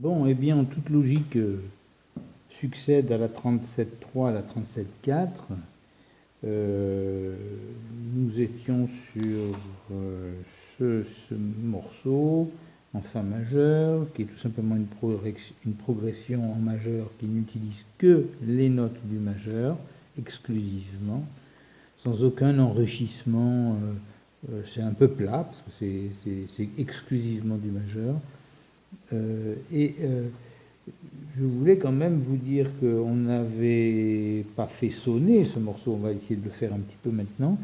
Bon, eh bien, en toute logique, succède à la 37.3, à la 37.4. Nous étions sur ce morceau en Fa majeur, qui est tout simplement une progression en majeur qui n'utilise que les notes du majeur, exclusivement, sans aucun enrichissement. C'est un peu plat, parce que c'est exclusivement du majeur. Je voulais quand même vous dire qu'on n'avait pas fait sonner ce morceau, on va essayer de le faire un petit peu maintenant,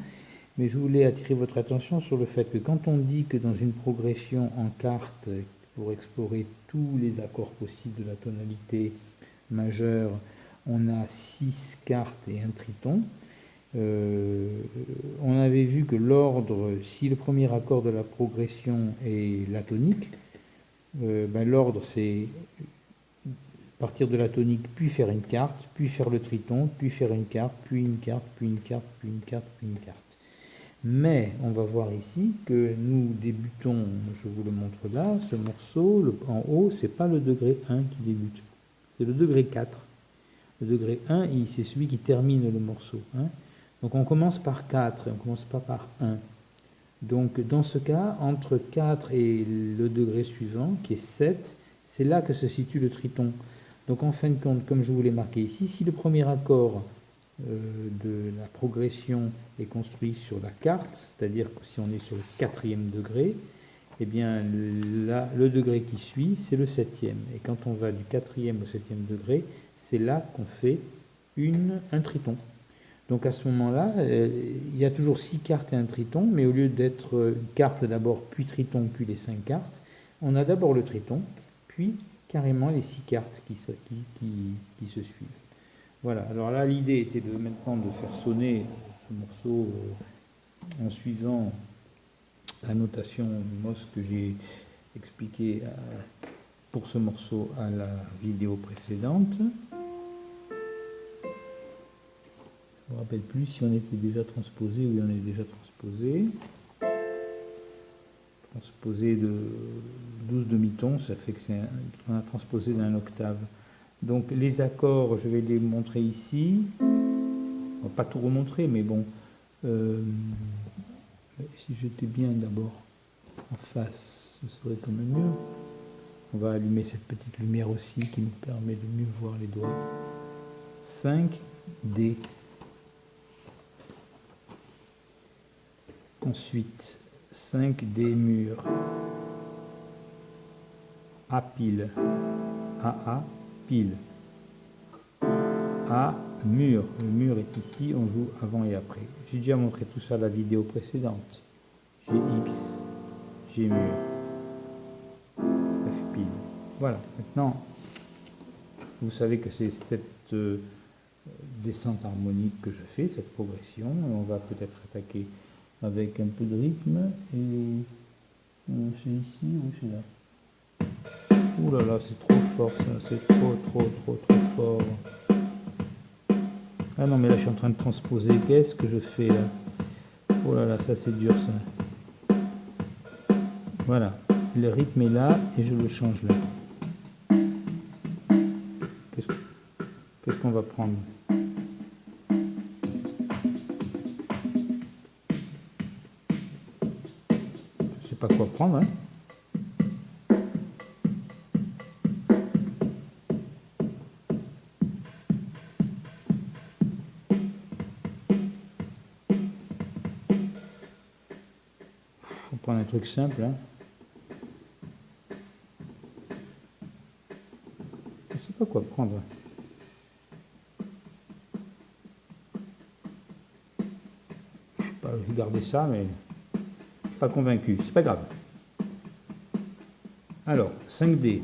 mais je voulais attirer votre attention sur le fait que quand on dit que dans une progression en quarte, pour explorer tous les accords possibles de la tonalité majeure, on a 6 quartes et un triton, on avait vu que l'ordre, si le premier accord de la progression est la tonique, l'ordre c'est partir de la tonique, puis faire une quarte, puis faire le triton, puis faire une quarte, puis une quarte, puis une quarte, puis une quarte, puis une quarte. Mais on va voir ici que nous débutons, je vous le montre là, ce morceau, en haut, c'est pas le degré 1 qui débute, c'est le degré 4. Le degré 1, c'est celui qui termine le morceau. Donc on commence par 4, on ne commence pas par 1. Donc dans ce cas, entre 4 et le degré suivant, qui est 7, c'est là que se situe le triton. Donc en fin de compte, comme je vous l'ai marqué ici, si le premier accord de la progression est construit sur la quarte, c'est-à-dire que si on est sur le 4e degré, eh bien le degré qui suit, c'est le 7e. Et quand on va du 4e au 7e degré, c'est là qu'on fait un triton. Donc à ce moment-là, il y a toujours 6 cartes et un triton, mais au lieu d'être une carte d'abord, puis triton, puis les 5 cartes, on a d'abord le triton, puis carrément les 6 cartes qui se suivent. Voilà, alors là l'idée était maintenant de faire sonner ce morceau en suivant la notation MOS que j'ai expliquée pour ce morceau à la vidéo précédente. Je ne me rappelle plus si on était déjà transposé ou on est déjà transposé. Transposé de 12 demi-tons, ça fait que on a transposé d'un octave. Donc les accords, je vais les montrer ici. On va pas tout remontrer, mais bon. Si j'étais bien d'abord en face, ce serait quand même mieux. On va allumer cette petite lumière aussi qui nous permet de mieux voir les doigts. 5 D. Ensuite, 5 D mur. A pile. AA pile. A mur. Le mur est ici, on joue avant et après. J'ai déjà montré tout ça à la vidéo précédente. GX, G mur. F pile. Voilà, maintenant, vous savez que c'est cette descente harmonique que je fais, cette progression. Et on va peut-être attaquer avec un peu de rythme. Et c'est ici ou c'est là? Ouh là là, c'est trop fort ça, c'est trop fort. Ah non, mais là je suis en train de transposer. Qu'est-ce que je fais là? Oh là là, ça c'est dur ça. Voilà, le rythme est là et je le change là. Qu'est-ce qu'on va prendre? Je sais pas quoi prendre, hein. On prend un truc simple, hein. Je sais pas quoi prendre. Je sais pas, je vais garder ça, mais pas convaincu. C'est pas grave. Alors, 5D.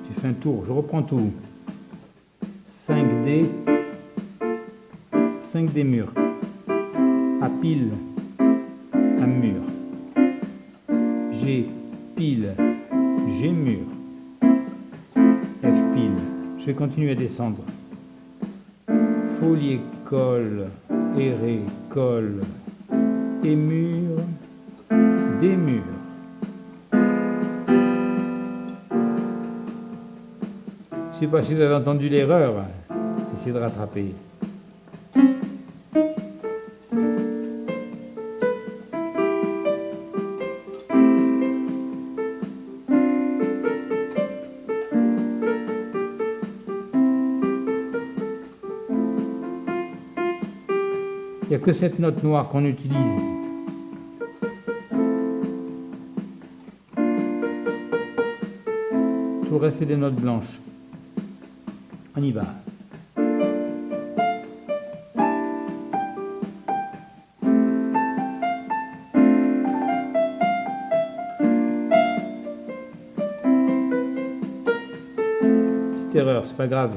J'ai fait un tour, je reprends tout. 5D, 5D mur. A pile, A mur. G pile, G mur. F pile, Je vais continuer à descendre. Folier, colle, erré, colle, émure, démure. Je ne sais pas si vous avez entendu l'erreur, j'essaie de rattraper. Il n'y a que cette note noire qu'on utilise. Tout le reste, c'est des notes blanches. On y va. Petite erreur, c'est pas grave.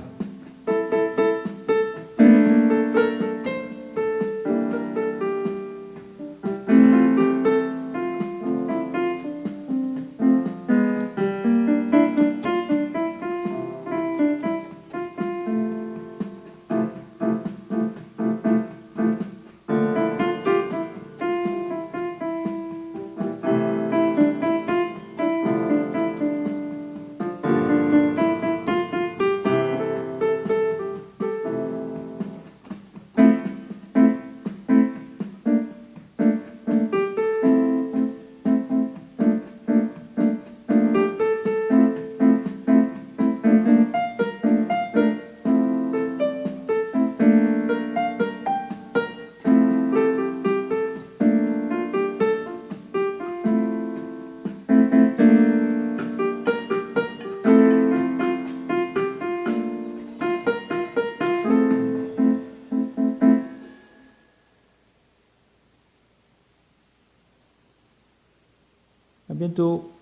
À bientôt.